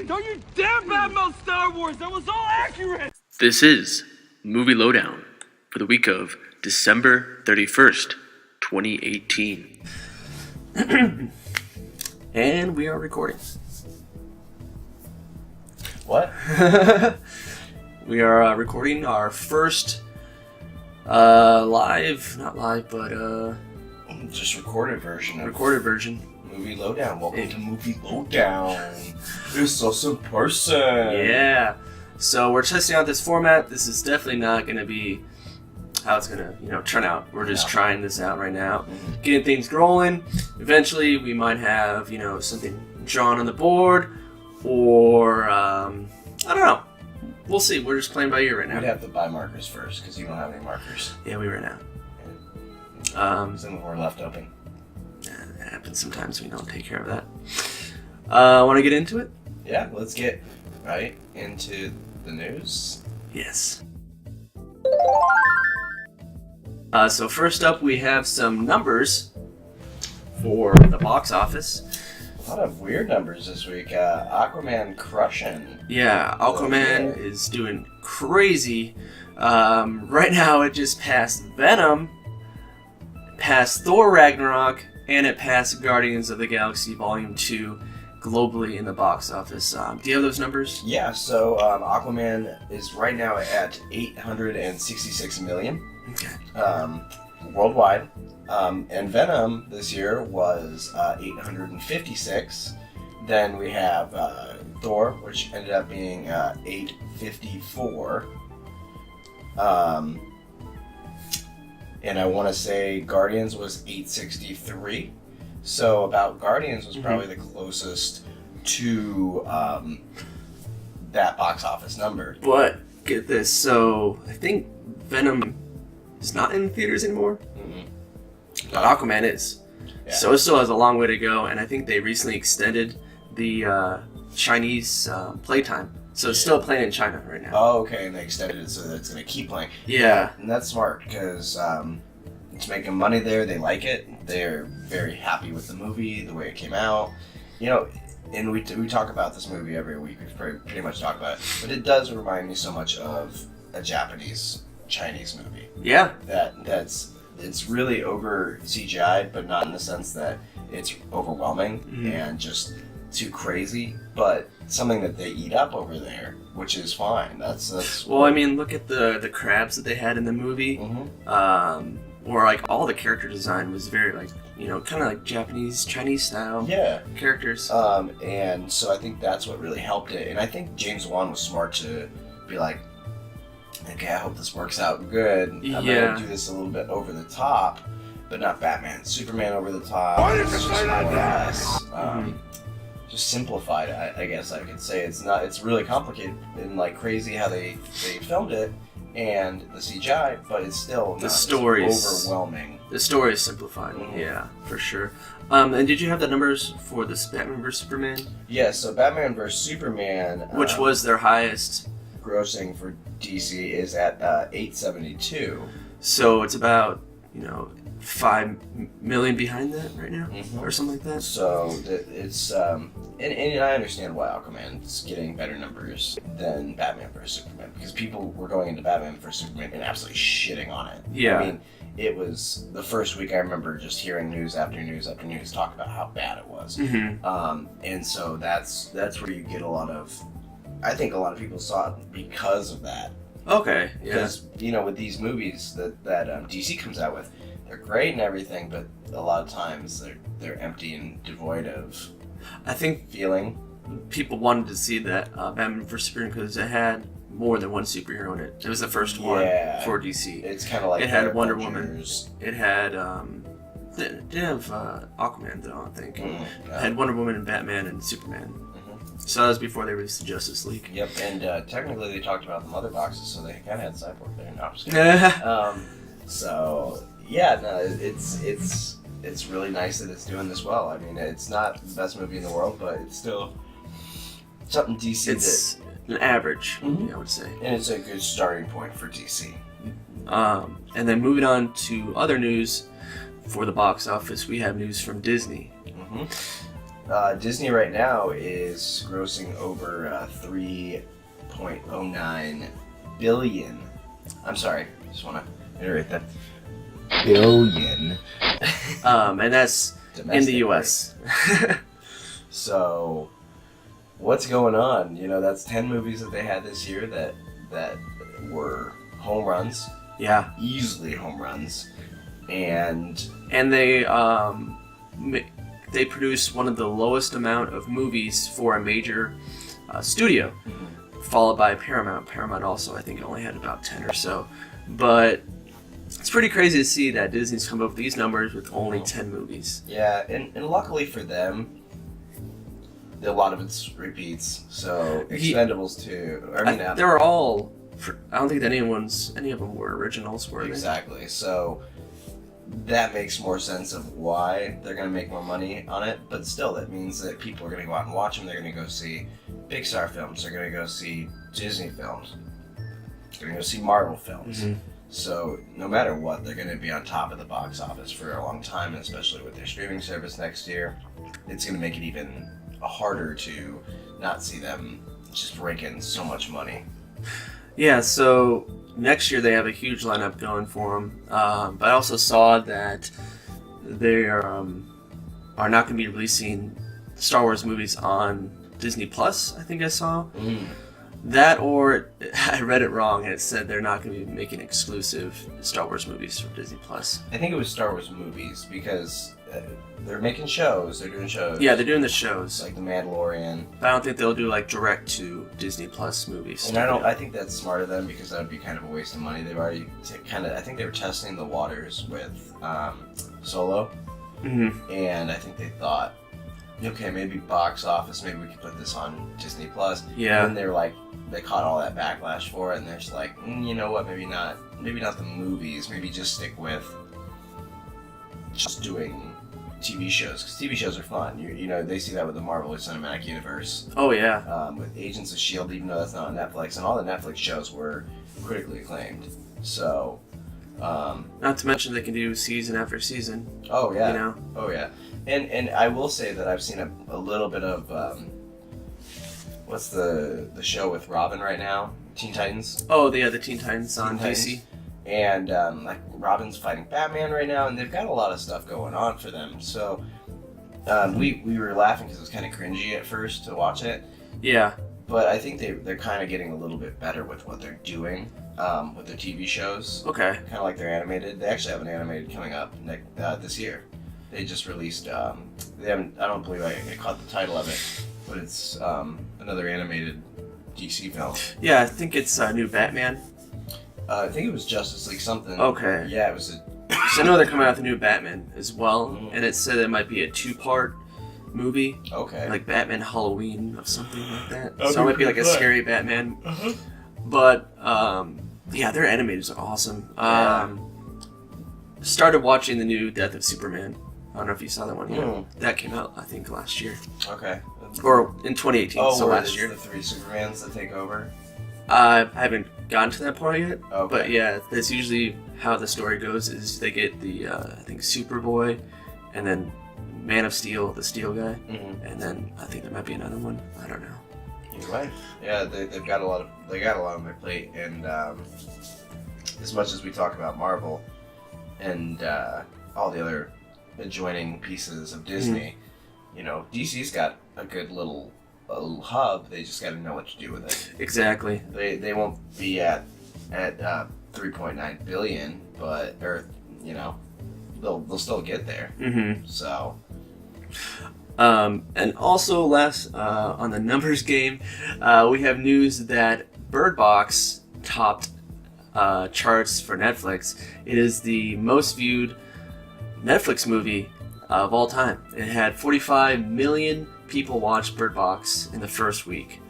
Don't you dare badmouth Star Wars! That was all accurate! This is Movie Lowdown for the week of December 31st, 2018. And we are recording. What? We are recording our first Just recorded version of recorded version. Movie Lowdown. Welcome to Movie Lowdown. It's awesome person. Yeah. So we're testing out this format. This is definitely not going to be how it's going to, turn out. We're just trying this out right now, getting things rolling. Eventually, we might have, something drawn on the board, or I don't know. We'll see. We're just playing by ear right now. We'd have to buy markers first because you don't have any markers. Yeah, we ran out. Some of them were left open. That happens sometimes. We don't take care of that. Want to get into it? Yeah, let's get right into the news. Yes. So first up, we have some numbers for the box office. A lot of weird numbers this week. Aquaman crushing. Yeah, Aquaman is doing crazy. Right now, it just passed Venom, passed Thor Ragnarok, and it passed Guardians of the Galaxy Volume 2 globally in the box office. Do you have those numbers? Yeah, so Aquaman is right now at 866 million. Okay. Worldwide. And Venom this year was 856. Then we have Thor, which ended up being 854. And I want to say Guardians was 863. So about Guardians was probably the closest to that box office number. But get this, so I think Venom is not in theaters anymore. But Aquaman is. Yeah. So it still has a long way to go, and I think they recently extended the Chinese playtime. So it's still playing in China right now. Oh, okay, and they extended it so that it's going to keep playing. Yeah. And that's smart, because it's making money there, they like it, they're very happy with the movie, the way it came out. And we talk about this movie every week, we've pretty much talked about it, but it does remind me so much of a Chinese movie. Yeah. It's really over CGI'd, but not in the sense that it's overwhelming and just too crazy, but something that they eat up over there, which is fine. That's well, I mean, look at the crabs that they had in the movie. Or like all the character design was very kind of like Japanese, Chinese style characters. And so I think that's what really helped it. And I think James Wan was smart to be like, okay, I hope this works out good. I'm gonna do this a little bit over the top, but not Batman. Superman over the top. Why did you say that? Just simplified, I guess I could say. It's really complicated and like crazy how they filmed it and the CGI, but it's still not overwhelming. The story is simplified, yeah, for sure. And did you have the numbers for this Batman vs Superman? Yeah, so Batman vs Superman, which was their highest grossing for DC, is at 872. So it's about 5 million behind that right now, or something like that. So it's and I understand why Aquaman's getting better numbers than Batman vs Superman, because people were going into Batman vs Superman and absolutely shitting on it. Yeah. I mean, it was the first week I remember just hearing news after news after news talk about how bad it was. And so that's where you get I think a lot of people saw it because of that. Okay. Yeah. Because with these movies that DC comes out with, they're great and everything, but a lot of times they're empty and devoid of, I think, feeling. People wanted to see that Batman vs Superman because it had more than one superhero in it. It was the first one for DC. It's kind of like it had Wonder Avengers. Woman. It had it didn't have Aquaman though. I think it had Wonder Woman and Batman and Superman. So that was before they released the Justice League. Yep, and technically they talked about the mother boxes, so they kind of had Cyborg there. No, I'm just kidding. So yeah, no, it's really nice that it's doing this well. I mean, it's not the best movie in the world, but it's still something DC. It's an average, I would say, and it's a good starting point for DC. And then moving on to other news for the box office, we have news from Disney. Disney right now is grossing over 3.09 billion. I'm sorry, just want to iterate that. Billion. And that's in the U.S. So, what's going on? You know, that's 10 movies that they had this year that were home runs. Yeah. Easily home runs. And they produce one of the lowest amount of movies for a major studio, followed by Paramount. Paramount also, I think, only had about 10 or so. But it's pretty crazy to see that Disney's come up with these numbers with only 10 movies. Yeah, and luckily for them, a lot of it's repeats. So Expendables 2. They were all. I don't think that any of them were originals, were they? Exactly. So that makes more sense of why they're going to make more money on it. But still, that means that people are going to go out and watch them. They're going to go see Pixar films. They're going to go see Disney films. They're going to go see Marvel films. Mm-hmm. So no matter what, they're going to be on top of the box office for a long time, and especially with their streaming service next year. It's going to make it even harder to not see them just rake in so much money. Yeah, so next year they have a huge lineup going for them. But I also saw that they are not going to be releasing Star Wars movies on Disney Plus, I think I saw. That, or I read it wrong and it said they're not going to be making exclusive Star Wars movies for Disney Plus. I think it was Star Wars movies because they're making shows. They're doing shows. Yeah, they're doing the shows. Like The Mandalorian. But I don't think they'll do like direct to Disney Plus movies. And I think that's smart of them because that would be kind of a waste of money. They've already I think they were testing the waters with Solo. Mm-hmm. And I think they thought, okay, maybe box office, maybe we could put this on Disney Plus. Yeah. And they're like, they caught all that backlash for it, and they're just like, you know what, maybe not the movies, maybe just stick with just doing TV shows, because TV shows are fun. You know, they see that with the Marvel Cinematic Universe. Oh, yeah. With Agents of S.H.I.E.L.D., even though that's not on Netflix, and all the Netflix shows were critically acclaimed. So, not to mention they can do season after season. Oh, yeah. You know? Oh, yeah. And I will say that I've seen a little bit of, what's the show with Robin right now? Teen Titans? Oh, the Teen Titans on DC. And, like, Robin's fighting Batman right now, and they've got a lot of stuff going on for them. So, we were laughing because it was kind of cringy at first to watch it. Yeah. But I think they're kind of getting a little bit better with what they're doing with their TV shows. Okay. Kind of like their animated. They actually have an animated coming up this year. They just released. I don't believe I caught the title of it, but it's another animated DC film. Yeah, I think it's new Batman. I think it was Justice League something. Okay. Yeah, it was. So I know they're coming out with a new Batman as well, and it said it might be a 2-part movie. Okay. Like Batman Halloween or something like that. So it might be like a scary Batman. Uh-huh. But yeah, their animators are awesome. Started watching the new Death of Superman. I don't know if you saw that one yet. That came out, I think, last year. Okay. Or in 2018, so last year. The 3 Supermans that take over? I haven't gotten to that part yet. Okay. But yeah, that's usually how the story goes, is they get the, I think, Superboy, and then Man of Steel, the Steel guy, and then I think there might be another one. I don't know. You're right. Yeah, they've got a lot on their plate, and as much as we talk about Marvel and all the other adjoining pieces of Disney, you know, DC's got a good little hub. They just got to know what to do with it. Exactly. They won't be at 3.9 billion, but you know, they'll still get there. Mm-hmm. So. And also last on the numbers game, we have news that Birdbox topped charts for Netflix. It is the most viewed Netflix movie of all time. It had 45 million people watch Birdbox in the first week,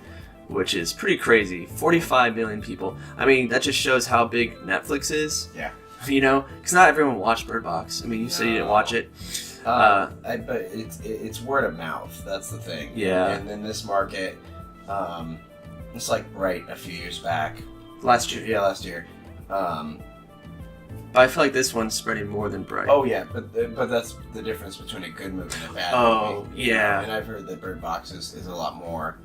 which is pretty crazy. 45 million people. I mean, that just shows how big Netflix is. Yeah. You know, because not everyone watched Birdbox. I mean, you said you didn't watch it. But it's word of mouth. That's the thing. Yeah. And in this market, it's like right a few years back. Last year. Yeah, last year. But I feel like this one's spreading more than Bright. Oh yeah, but that's the difference between a good movie and a bad movie. Yeah. And I've heard that Birdbox is a lot more.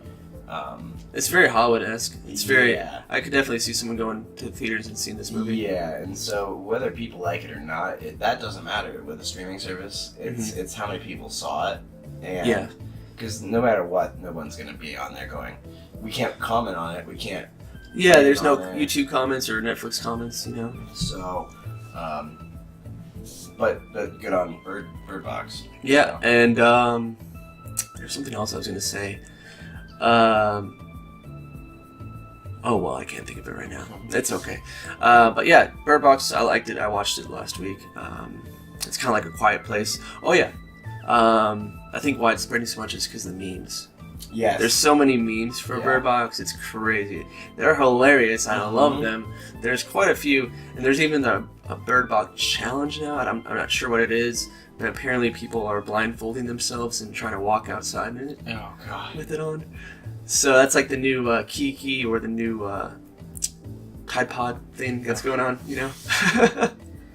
It's very Hollywood-esque. It's very. Yeah. I could definitely see someone going to the theaters and seeing this movie. Yeah, and so whether people like it or not, that doesn't matter with a streaming service. It's how many people saw it, and Yeah. because no matter what, no one's gonna be on there going, we can't comment on it. We can't. Yeah, there's no on it. YouTube comments or Netflix comments, you know. So, but good on Birdbox. Yeah, So. and there's something else I was gonna say. Oh well, I can't think of it right now. It's okay. But yeah, Bird Box, I liked it. I watched it last week. It's kind of like A Quiet Place. Oh yeah. I think why it's spreading so much is because of the memes. Yes. There's so many memes for Bird Box. It's crazy. They're hilarious. I love them. There's quite a few, and there's even a Bird Box challenge now. I'm not sure what it is, but apparently people are blindfolding themselves and trying to walk outside in it. Oh god. With it on. So that's like the new Kiki or the new Tide Pod thing that's going on, you know,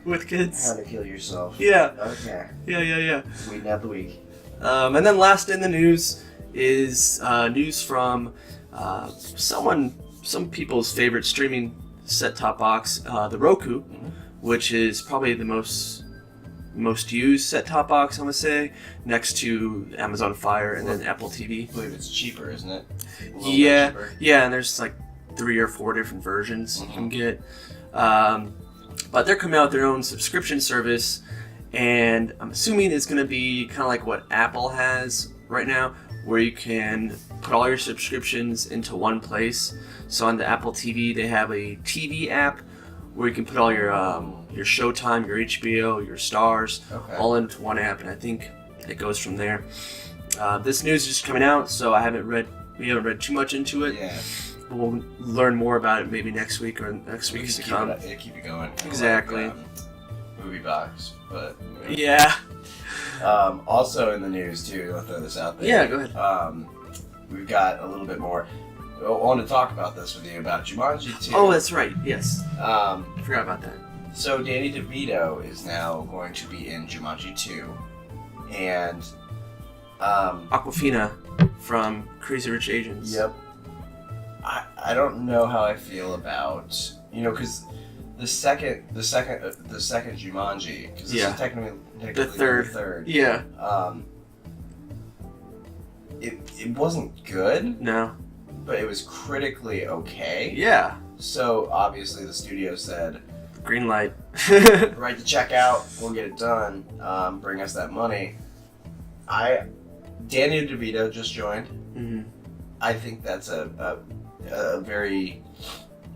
with kids. How to kill yourself. Yeah. Okay. Yeah. Weed out the week. And then last in the news is news from some people's favorite streaming set-top box, the Roku, which is probably the most used set-top box, I'm gonna say, next to Amazon Fire and then Apple TV. I believe it's cheaper, isn't it? Yeah, and there's like 3 or 4 different versions you can get. But they're coming out with their own subscription service, and I'm assuming it's gonna be kind of like what Apple has right now, where you can put all your subscriptions into one place. So on the Apple TV, they have a TV app where you can put all your Showtime, your HBO, your Stars, all into one app, and I think it goes from there. This news is just coming out, so we haven't read too much into it. Yeah. We'll learn more about it maybe next week or next week's to come. Keep it going. Exactly. Like, movie box, but Yeah. Also in the news too, I'll throw this out there. Yeah, go ahead. We've got a little bit more. I want to talk about this with you about Jumanji 2. Oh, that's right. Yes. I Forgot about that. So Danny DeVito is now going to be in Jumanji 2, and Aquafina from Crazy Rich Asians. Yep. I don't know how I feel about, because the second Jumanji, because this is technically the third. Yeah. It wasn't good. No. But it was critically okay. Yeah. So obviously the studio said, green light. write the check out, we'll get it done, bring us that money. Danny DeVito just joined. Mm-hmm. I think that's a very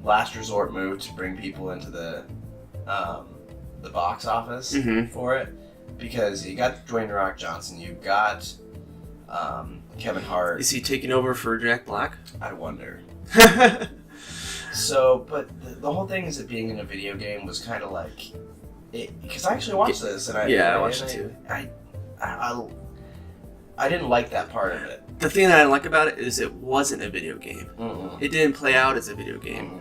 last resort move to bring people into the box office for it, because you got Dwayne "The Rock" Johnson, you got Kevin Hart. Is he taking over for Jack Black? I wonder. So, but the whole thing is that being in a video game was kind of like, because I actually watched this and I watched it too. I didn't like that part of it. The thing that I like about it is it wasn't a video game. Mm-mm. It didn't play out as a video game.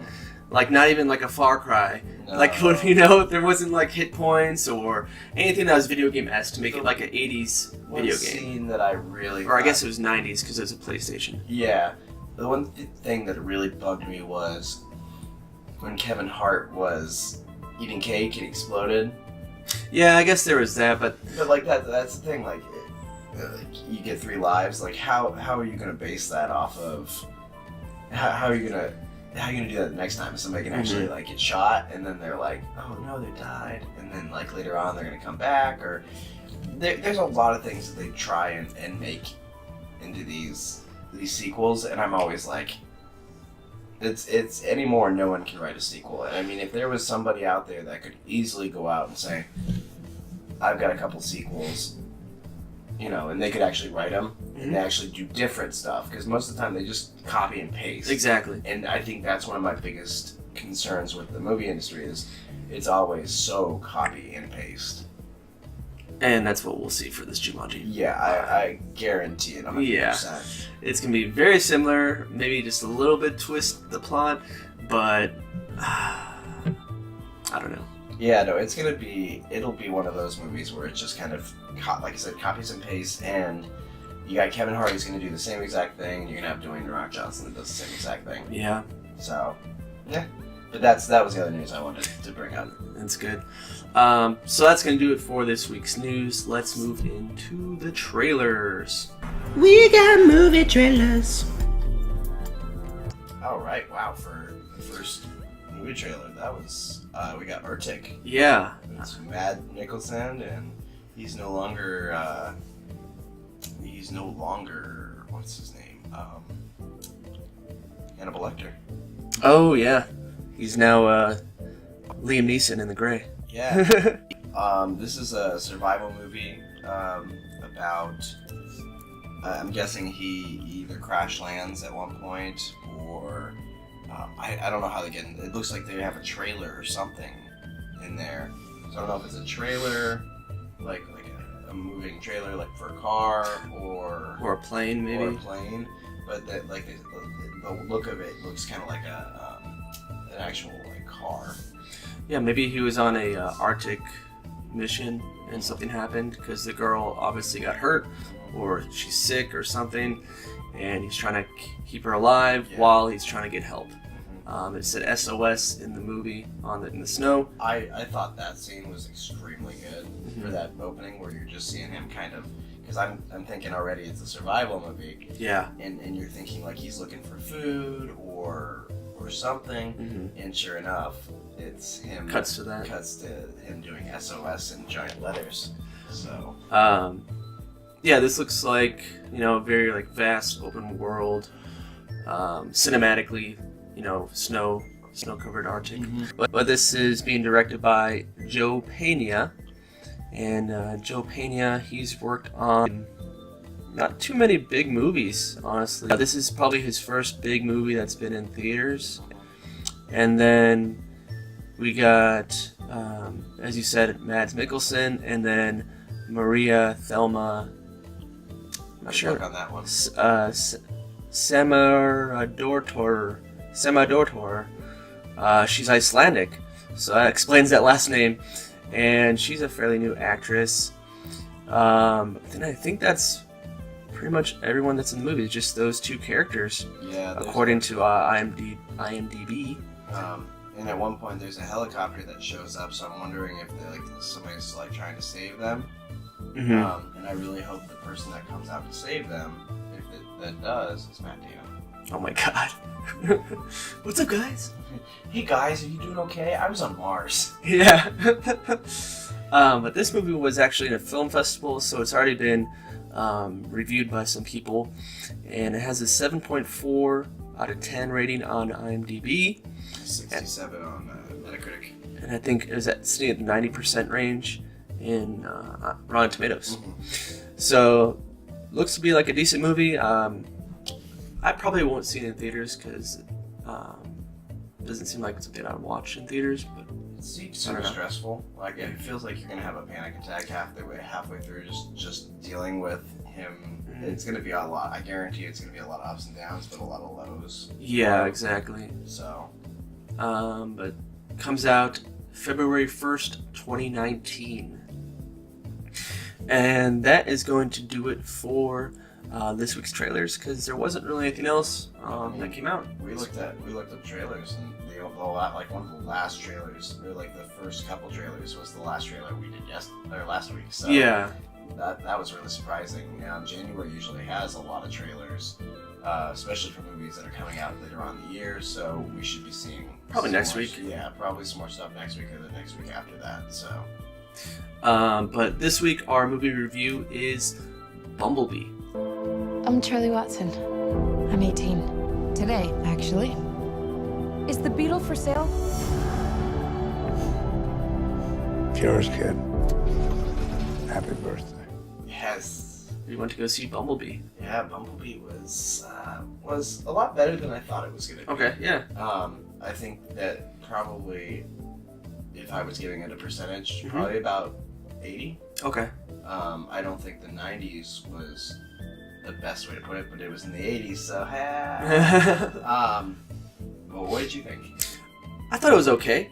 Like, not even like a Far Cry. No. Like, there wasn't like hit points or anything that was video game-esque to make it like an 80s video game. Scene that I really... Or I guess it was 90s because it was a PlayStation. Yeah. The one thing that really bugged me was when Kevin Hart was eating cake and exploded. Yeah, I guess there was that, but like that's the thing, like you get 3 lives, like how are you gonna base that off of how are you gonna do that the next time? Somebody can actually like get shot and then they're like, oh no, they died, and then like later on they're gonna come back, or there's a lot of things that they try and make into these sequels, and I'm always like, it's anymore, no one can write a sequel. And I mean, if there was somebody out there that could easily go out and say, I've got a couple sequels, and they could actually write them and they actually do different stuff, because most of the time they just copy and paste. Exactly. And I think that's one of my biggest concerns with the movie industry is it's always so copy and paste. And that's what we'll see for this Jumanji. Yeah, I guarantee it 100%. Yeah. It's going to be very similar, maybe just a little bit twist the plot, but I don't know. Yeah, no, it'll be one of those movies where it's just kind of, like I said, copies and pastes, and you got Kevin Hart's going to do the same exact thing, and you're going to have Dwayne The Rock Johnson that does the same exact thing. Yeah. So, yeah. But that was the other news I wanted to bring up. That's good. So that's going to do it for this week's news. Let's move into the trailers. We got movie trailers. All right, wow, for the first movie trailer, that was, we got Artic. Yeah. It's Matt Nicholson, and he's no longer, what's his name? Hannibal Lecter. Oh, yeah. He's now Liam Neeson in The Grey. Yeah. This is a survival movie about, I'm guessing he either crash lands at one point, or I don't know how they get in. It looks like they have a trailer or something in there. So I don't know if it's a trailer, like a moving trailer, like for a car, or a plane, maybe. Or a plane. But the look of it looks kind of like an actual like car. Yeah, maybe he was on a Arctic mission and something happened because the girl obviously got hurt, or she's sick or something, and he's trying to keep her alive while he's trying to get help. It said SOS in the movie in the snow. I thought that scene was extremely good for that opening, where you're just seeing him kind of, because I'm thinking already it's a survival movie. Yeah. And you're thinking like he's looking for food or something, and sure enough, it's him. Cuts to him doing SOS in giant letters. So. Yeah, this looks like, a very like vast open world, cinematically, snow-covered Arctic. But this is being directed by Joe Pena, and Joe Pena, he's worked on not too many big movies, honestly. This is probably his first big movie that's been in theaters. And then we got, as you said, Mads Mikkelsen, and then Maria Thelma. I'm not sure on that one. Samadortor. She's Icelandic, so that explains that last name. And she's a fairly new actress. Then I think that's pretty much everyone that's in the movie. Just those two characters. Yeah. According to IMDb. And at one point, there's a helicopter that shows up, so I'm wondering if somebody's trying to save them. And I really hope the person that comes out to save them, if that does, is Matt Damon. Oh my god. What's up, guys? Hey guys, are you doing okay? I was on Mars. Yeah. But this movie was actually in a film festival, so it's already been reviewed by some people. And it has a 7.4 out of 10 rating on IMDb. 67 on Metacritic. And I think it was sitting at the 90% range in Rotten Tomatoes. So, looks to be like a decent movie. I probably won't see it in theaters because it doesn't seem like something I'd watch in theaters. But it seems super stressful. Like it feels like you're gonna have a panic attack halfway through just dealing with him. It's gonna be a lot. I guarantee it's gonna be a lot of ups and downs, but a lot of lows. Yeah, exactly. So, but comes out February 1st, 2019. And that is going to do it for this week's trailers, because there wasn't really anything else that came out. We looked up trailers, and one of the last trailers, or like the first couple trailers, was the last trailer we did last week. So yeah, that was really surprising. January usually has a lot of trailers, especially for movies that are coming out later on in the year. So we should be seeing probably next week. Yeah, probably some more stuff next week, or the next week after that. So. But this week our movie review is Bumblebee. I'm Charlie Watson. I'm 18. Today, actually. Is the Beetle for sale? Yours, kid. Happy birthday. Yes. We went to go see Bumblebee. Yeah, Bumblebee was a lot better than I thought it was going to be. Okay, yeah. I think that probably, if I was giving it a percentage, probably about 80. Okay. I don't think the 90s was the best way to put it, but it was in the 80s, so well, what did you think? I thought it was okay.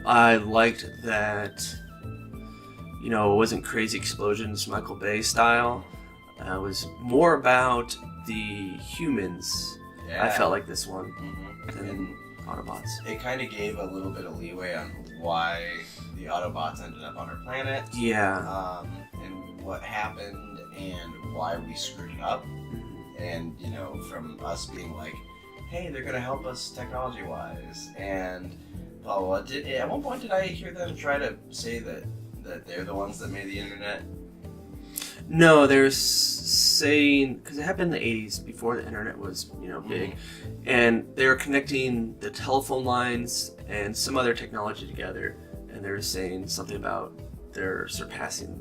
I liked that, you know, it wasn't crazy explosions, Michael Bay style. It was more about the humans. Yeah. I felt like this one Mm-hmm. than Autobots. It kind of gave a little bit of leeway on why the Autobots ended up on our planet. Yeah. And what happened and why we screwed it up. And, you know, from us being like, hey, they're going to help us technology-wise. And blah, blah, blah. At one point, did I hear them try to say that they're the ones that made the internet? No, they're saying, because it happened in the 80s before the internet was, you know, big, and they were connecting the telephone lines and some other technology together, and they were saying something about they're surpassing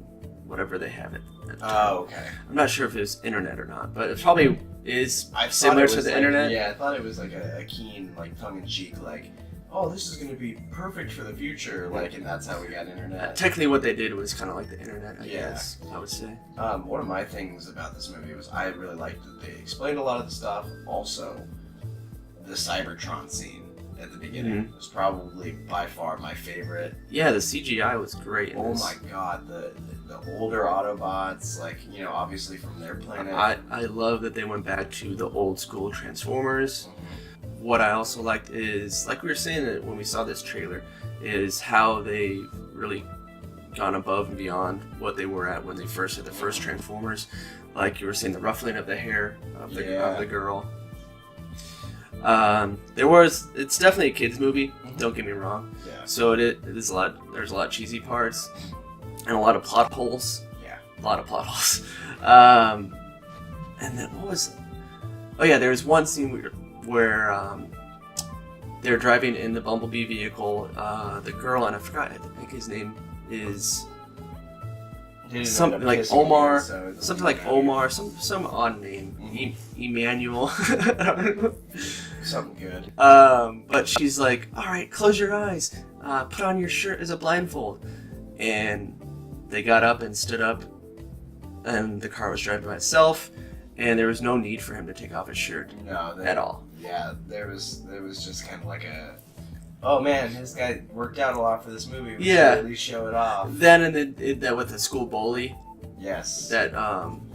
whatever they have at the time. Oh, okay. I'm not sure if it was internet or not, but it probably is I thought similar it to was the like, internet. Yeah, I thought it was like a keen, like, tongue-in-cheek, like, oh, this is going to be perfect for the future, like, and that's how we got internet. Technically, what they did was kind of like the internet, I Yeah. guess, I would say. One of my things about this movie was I really liked that they explained a lot of the stuff. Also, the Cybertron scene at the beginning was probably by far my favorite. Yeah, the CGI was great in Oh this. my god, the older Autobots, like, you know, obviously from their planet. I love that they went back to the old school Transformers. What I also liked is, like we were saying when we saw this trailer, is how they really gone above and beyond what they were at when they first had the first Transformers. Like you were saying, the ruffling of the hair of the girl. It's definitely a kids movie. Don't get me wrong. Yeah. So it is a lot. There's a lot of cheesy parts and a lot of plot holes. Yeah. A lot of plot holes. And then what was? Oh yeah, there was one scene where they're driving in the Bumblebee vehicle. The girl, and I forgot. I think his name is something like Omar. Something like Omar. Some odd name. Emmanuel. I don't know. Something good. But she's like, all right, close your eyes. Put on your shirt as a blindfold. And they got up and stood up, and the car was driving by itself, and there was no need for him to take off his shirt at all. Yeah, there was just kind of like a, oh man, this guy worked out a lot for this movie. We should at least show it off. Then and that with the school bully. Yes. That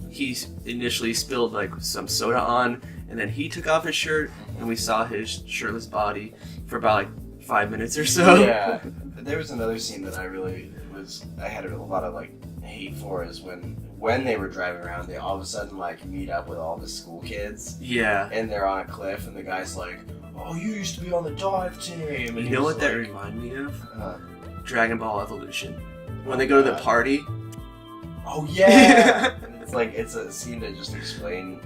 he initially spilled like some soda on, and then he took off his shirt, and we saw his shirtless body for about like 5 minutes or so. Yeah. But there was another scene that I had a lot of like hate for, is when they were driving around, they all of a sudden like meet up with all the school kids. Yeah. And they're on a cliff, and the guy's like, oh, you used to be on the dive team. And You know what that like, reminded me of? Dragon Dragon Ball Evolution. When they go to the party. Oh yeah. And it's a scene to just explain.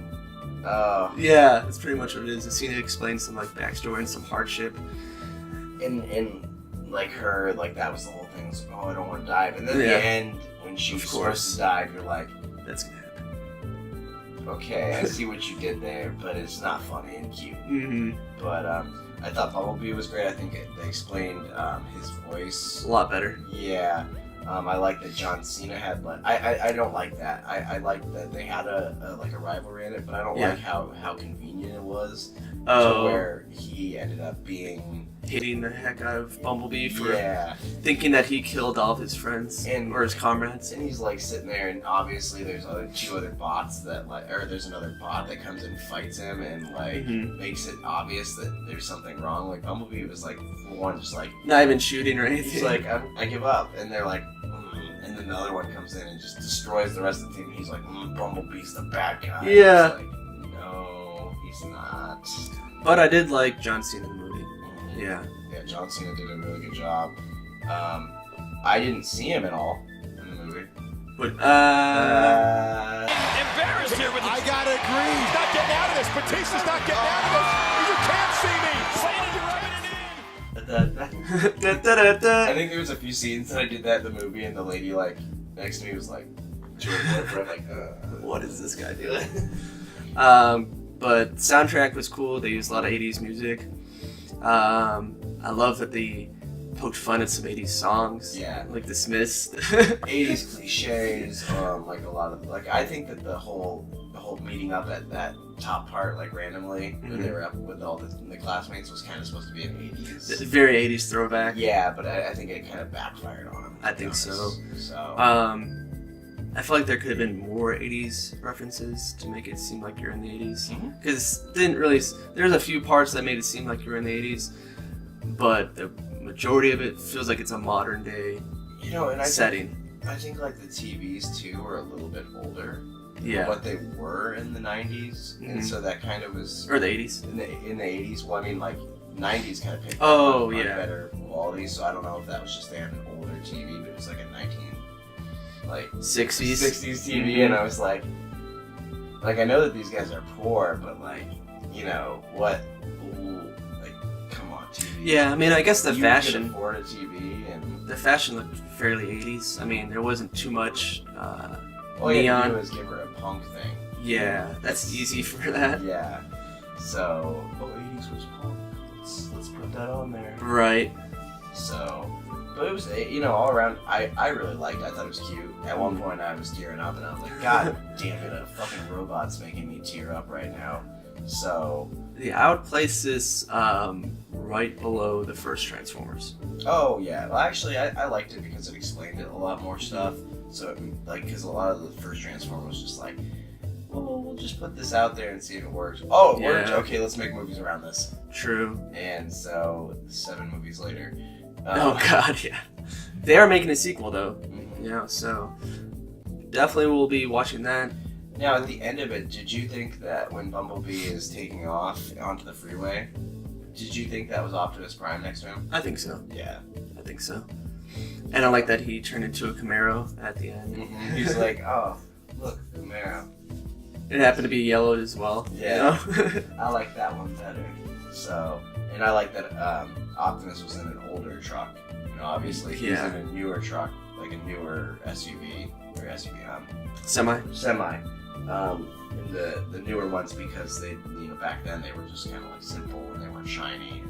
Yeah, that's pretty much what it is. A scene to explain some like backstory and some hardship. And like her, like that was the whole thing. Was, oh, I don't want to dive. And then at the end, when she was supposed to dive, you're like, that's gonna happen. Okay, I see what you did there, but it's not funny and cute. Mm-hmm. But I thought Bumblebee was great. I think they explained his voice a lot better. Yeah. I like that John Cena had like I don't like that. I like that they had a rivalry in it, but I don't like how convenient it was to where he ended up being hitting the heck out of Bumblebee for thinking that he killed all of his friends or his comrades. And he's like sitting there, and obviously there's two other bots that there's another bot that comes and fights him and like makes it obvious that there's something wrong. Like Bumblebee was like one just like not even shooting or anything. He's like I give up, and they're like. And then the other one comes in and just destroys the rest of the team. He's like, Bumblebee's the bad guy. Yeah. It's like, no, he's not. But I did like John Cena in the movie. Yeah. Yeah, John Cena did a really good job. I didn't see him at all in the movie. But, embarrassed here with the... I gotta agree. He's not getting out of this. Batista's not getting out of this. You can't see me. I think there was a few scenes that I did that in the movie, and the lady like next to me was like, what is this guy doing? But soundtrack was cool. They used a lot of 80s music. I love that they poked fun at some 80s songs. Yeah. Like the Smiths. 80s cliches, like a lot of I think that the whole meeting up at that top part like randomly when they were up with all the classmates was kind of supposed to be an 80s. Very 80s throwback. Yeah, but I think it kind of backfired on him. I think so. So. I feel like there could have been more 80s references to make it seem like you're in the 80s. Because didn't really. There's a few parts that made it seem like you're in the 80s, but the majority of it feels like it's a modern day setting. I think like the TVs too were a little bit older. Yeah. What they were in the 90s, and so that kind of was. Or the 80s. In the 80s, well, I mean, like 90s kind of picked up on better quality. So I don't know if that was just they had an older TV, but it was like a 60s TV, and I was like I know that these guys are poor, but like, you know what? Like, come on, TV. Yeah, I mean, I guess the fashion. You could afford a TV, and the fashion looked fairly 80s. I mean, there wasn't too much. All you had to neon. do was give her a punk thing. Yeah, that's easy for that. Yeah. So, 80s was punk. Let's put that on there. Right. So, but it was, all around, I really liked it. I thought it was cute. At one point, I was tearing up, and I was like, God damn it, a fucking robot's making me tear up right now. So. I would place this right below the first Transformers. Oh, yeah. Well, actually, I liked it because it explained it a lot more stuff. So, because a lot of the first Transformers was just like, well, we'll just put this out there and see if it works. Oh, it worked. Okay, let's make movies around this. True. And so, 7 movies later. Oh, God, yeah. They are making a sequel, though. Yeah, so definitely we'll be watching that. Now, at the end of it, did you think that when Bumblebee is taking off onto the freeway, did you think that was Optimus Prime next to him? I think so. Yeah. I think so. And I like that he turned into a Camaro at the end. He's like, oh, look, Camaro. It happened to be yellow as well. Yeah. I like that one better. So, and I like that Optimus was in an older truck. Obviously, he's in a newer truck, like a newer SUV, or SUV, Semi. And the newer ones, because they, back then they were just kind of like simple and they weren't shiny.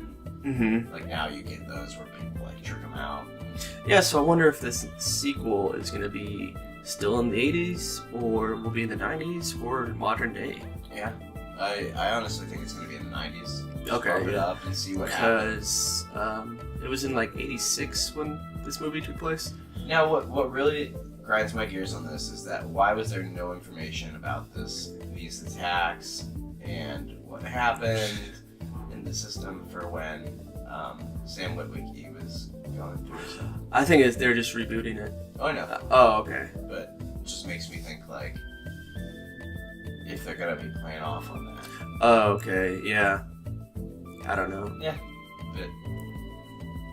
And, like now you get those where people like trick them out. Yeah, so I wonder if this sequel is going to be still in the 80s, or will be in the 90s, or modern day. Yeah, I honestly think it's going to be in the 90s. Okay. Pump it up and see what happens. Because it was in like 86 when this movie took place. Now, what really grinds my gears on this is that why was there no information about these attacks and what happened in the system for when Sam Witwicky was going through stuff? I think they're just rebooting it. Oh, I know. Oh, okay. But it just makes me think, like, if they're going to be playing off on that. Oh, okay. Yeah. I don't know. Yeah. But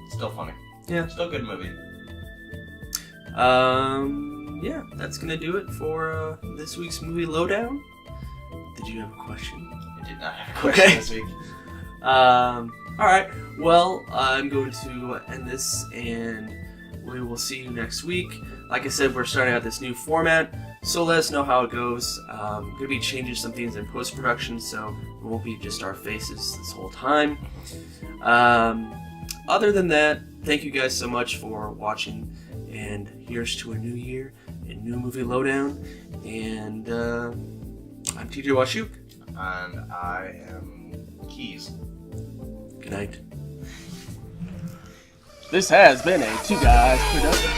still funny. Yeah. Still a good movie. Yeah, that's gonna do it for this week's movie Lowdown. Did you have a question? I did not have a question this week. Alright, well, I'm going to end this, and we will see you next week. Like I said, we're starting out this new format, so let us know how it goes. Going to be changing some things in post-production, so it won't be just our faces this whole time. Other than that, thank you guys so much for watching, and here's to a new year and new movie Lowdown. And I'm TJ Washuk. And I am Keys. Good night. This has been a Two Guys production.